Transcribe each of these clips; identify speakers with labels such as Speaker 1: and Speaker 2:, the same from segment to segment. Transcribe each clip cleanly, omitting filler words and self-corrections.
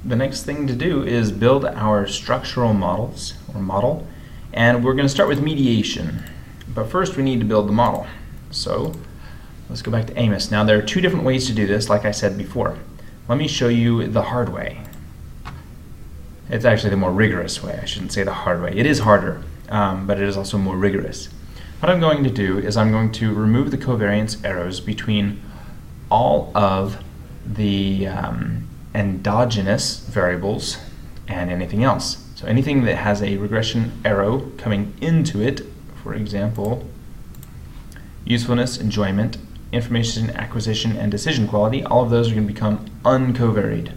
Speaker 1: the next thing to do is build our structural models, or model, and we're going to start with mediation. But first we need to build the model. So let's go back to Amos. Now there are two different ways to do this, like I said before. Let me show you the hard way. It's actually the more rigorous way. I shouldn't say the hard way. It is harder, but it is also more rigorous. What I'm going to do is I'm going to remove the covariance arrows between all of the endogenous variables and anything else. So anything that has a regression arrow coming into it, for example, usefulness, enjoyment, information acquisition, and decision quality, all of those are going to become uncovaried.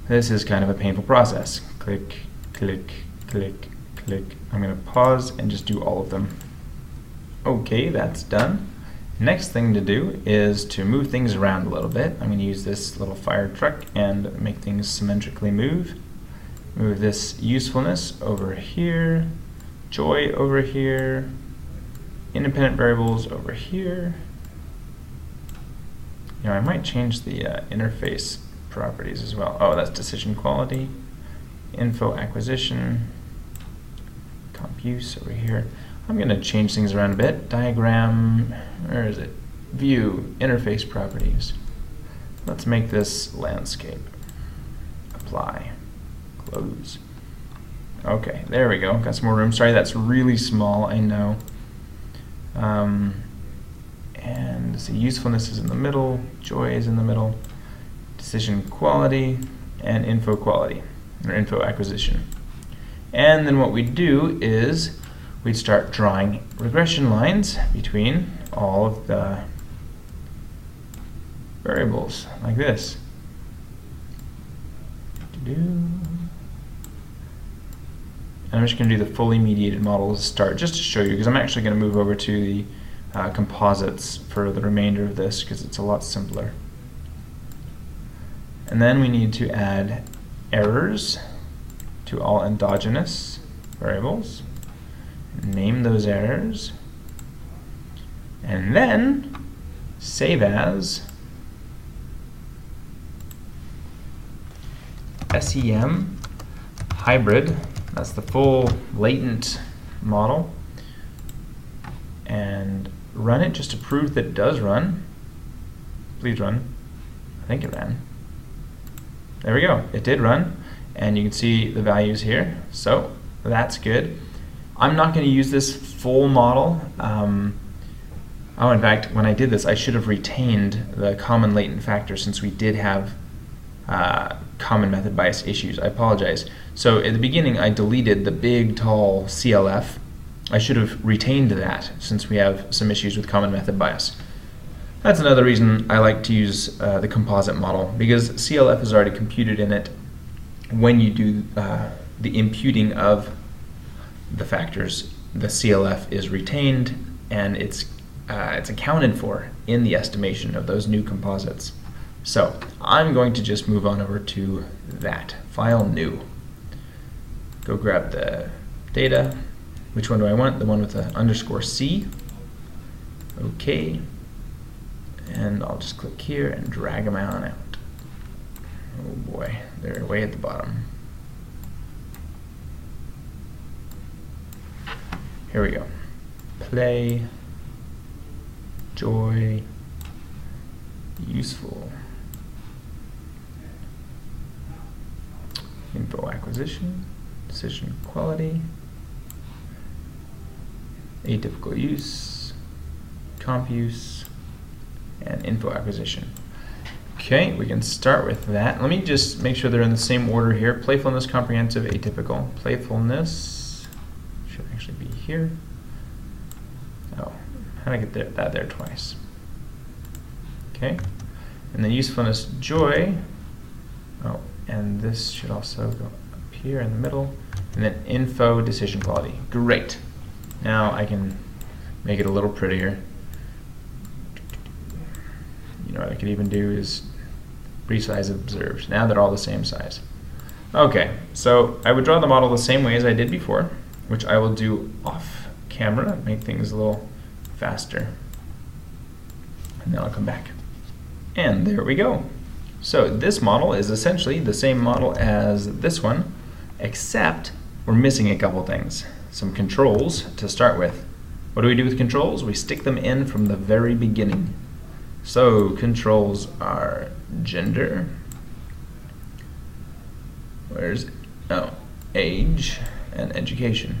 Speaker 1: This is kind of a painful process. Click, click, click, click. I'm going to pause and just do all of them. Okay, that's done. Next thing to do is to move things around a little bit. I'm going to use this little fire truck and make things symmetrically move. Move this usefulness over here, joy over here, independent variables over here. You know, I might change the interface properties as well. Oh, that's decision quality, info acquisition, comp use over here. I'm going to change things around a bit. Diagram, where is it? View, interface properties. Let's make this landscape. Apply, close. Okay, there we go. Got some more room. Sorry, that's really small, I know. And the usefulness is in the middle, joy is in the middle, decision quality, and info quality, or info acquisition. And then what we do is we'd start drawing regression lines between all of the variables, like this. And I'm just going to do the fully mediated model to start, just to show you, because I'm actually going to move over to the composites for the remainder of this, because it's a lot simpler. And then we need to add errors to all endogenous variables. Name those errors. And then save as SEM hybrid. That's the full latent model. And run it just to prove that it does run. Please run. I think it ran. There we go. It did run. And you can see the values here. So that's good. I'm not going to use this full model. Oh, in fact, when I did this, I should have retained the common latent factor since we did have common method bias issues. I apologize. So at the beginning, I deleted the big, tall CLF. I should have retained that since we have some issues with common method bias. That's another reason I like to use the composite model, because CLF is already computed in it when you do the imputing of the factors. The CLF is retained and it's accounted for in the estimation of those new composites. So I'm going to just move on over to that. File new. Go grab the data. Which one do I want? The one with the _C. Okay. And I'll just click here and drag them on out. Oh boy, they're way at the bottom. Here we go. Play, joy, useful, info acquisition, decision quality, atypical use, comp use, and info acquisition. Okay, we can start with that. Let me just make sure they're in the same order here. Playfulness, comprehensive, atypical. Playfulness should actually be here. Oh, how did I get that there twice? Okay, and then usefulness, joy. Oh, and this should also go up here in the middle. And then info, decision quality. Great. Now I can make it a little prettier. You know what I could even do is resize observed. Now they're all the same size. Okay, so I would draw the model the same way as I did before, which I will do off camera, make things a little faster. And then I'll come back. And there we go. So this model is essentially the same model as this one, except we're missing a couple things. Some controls to start with. What do we do with controls? We stick them in from the very beginning. So controls are gender, age, and education.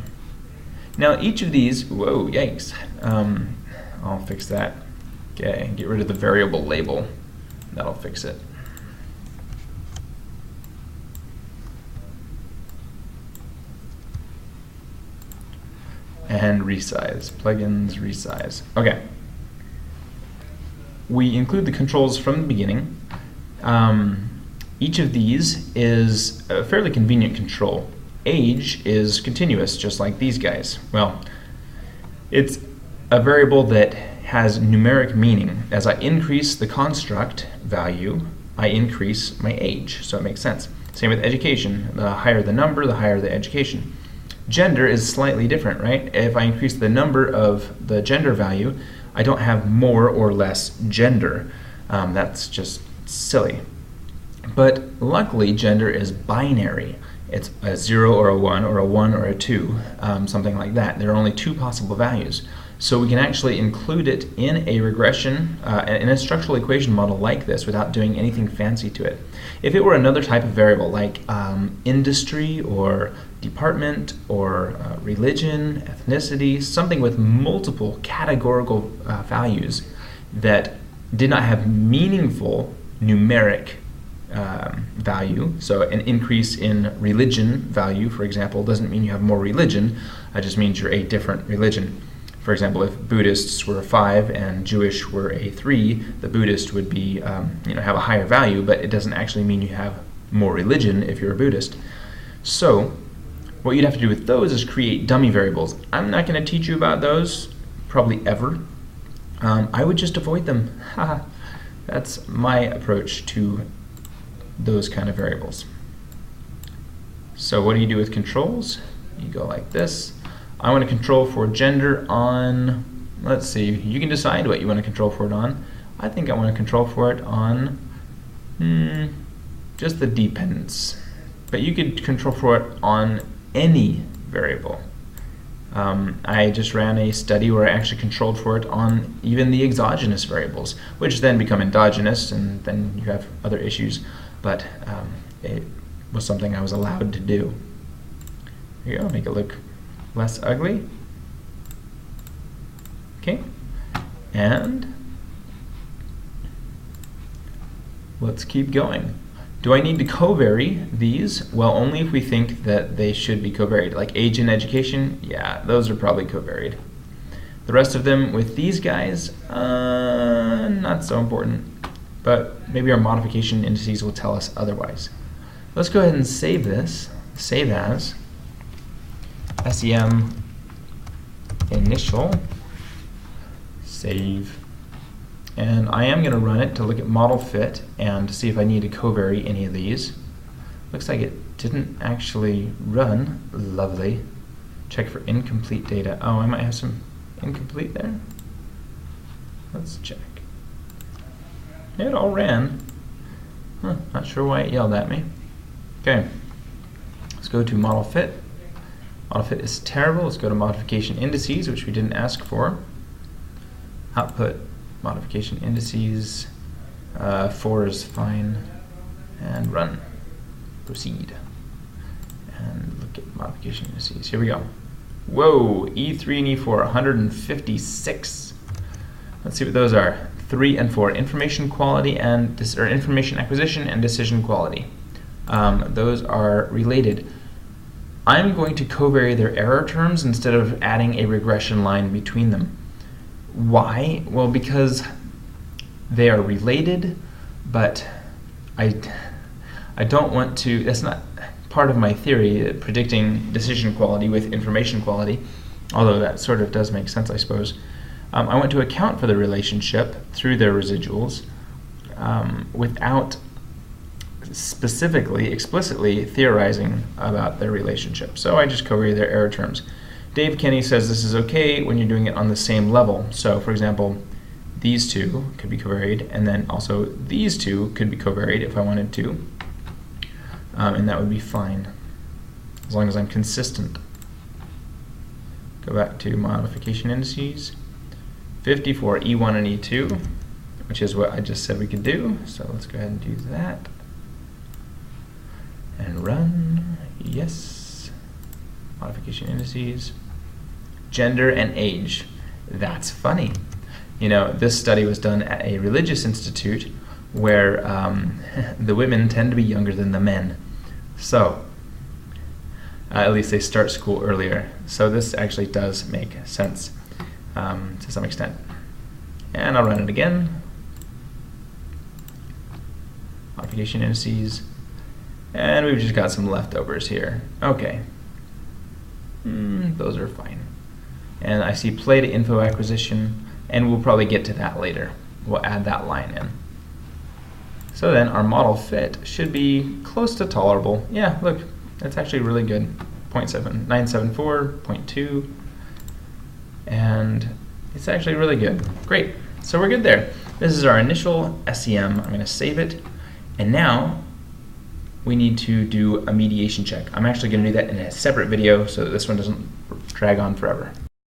Speaker 1: Now each of these, whoa, yikes. I'll fix that. Okay, get rid of the variable label. That'll fix it. And resize, plugins, resize. Okay. We include the controls from the beginning. Each of these is a fairly convenient control. Age is continuous, just like these guys. Well, it's a variable that has numeric meaning. As I increase the construct value, I increase my age, so it makes sense. Same with education. The higher the number, the higher the education. Gender is slightly different, right? If I increase the number of the gender value, I don't have more or less gender. That's just silly. But luckily, gender is binary. It's a 0 or a 1 or a 1 or a 2, something like that. There are only two possible values. So we can actually include it in a regression, in a structural equation model like this without doing anything fancy to it. If it were another type of variable like industry or department or religion, ethnicity, something with multiple categorical values that did not have meaningful numeric value, so an increase in religion value, for example, doesn't mean you have more religion, it just means you're a different religion. For example, if Buddhists were a 5 and Jewish were a 3, the Buddhist would be, have a higher value, but it doesn't actually mean you have more religion if you're a Buddhist. So what you'd have to do with those is create dummy variables. I'm not going to teach you about those, probably ever. I would just avoid them. That's my approach to those kind of variables. So what do you do with controls? You go like this. I want to control for gender on, let's see, you can decide what you want to control for it on. I think I want to control for it on just the dependence. But you could control for it on any variable. I just ran a study where I actually controlled for it on even the exogenous variables, which then become endogenous, and then you have other issues. But it was something I was allowed to do. Here you go, make it look less ugly. Okay, and let's keep going. Do I need to covary these? Well, only if we think that they should be covaried. Like age and education, yeah, those are probably covaried. The rest of them with these guys, not so important. But maybe our modification indices will tell us otherwise. Let's go ahead and save this. Save as SEM initial, save. And I am going to run it to look at model fit and see if I need to covary any of these. Looks like it didn't actually run. Lovely. Check for incomplete data. Oh, I might have some incomplete there. Let's check. It all ran. Not sure why it yelled at me. Okay. Let's go to model fit. Model fit is terrible. Let's go to modification indices, which we didn't ask for. Output modification indices. 4 is fine. And run. Proceed. And look at modification indices. Here we go. Whoa, E3 and E4, 156. Let's see what those are. 3 and 4, information quality and information acquisition and decision quality. Those are related. I'm going to covary their error terms instead of adding a regression line between them. Why? Well, because they are related, but I don't want to, that's not part of my theory, predicting decision quality with information quality, although that sort of does make sense, I suppose. I want to account for the relationship through their residuals without specifically, explicitly theorizing about their relationship. So I just covary their error terms. Dave Kenny says this is okay when you're doing it on the same level. So for example, these two could be covariate, and then also these two could be covariate if I wanted to, and that would be fine, as long as I'm consistent. Go back to modification indices, 54, E1 and E2, which is what I just said we could do, so let's go ahead and do that. And run, yes. Modification indices, gender and age. That's funny. You know, this study was done at a religious institute where the women tend to be younger than the men. So, at least they start school earlier. So this actually does make sense to some extent. And I'll run it again. Modification indices. And we've just got some leftovers here. Okay. Those are fine. And I see play to info acquisition, and we'll probably get to that later. We'll add that line in. So then our model fit should be close to tolerable. Yeah, look, that's actually really good. 0.974, 0.2, and it's actually really good. Great, so we're good there. This is our initial SEM. I'm gonna save it, and now we need to do a mediation check. I'm actually gonna do that in a separate video so that this one doesn't drag on forever.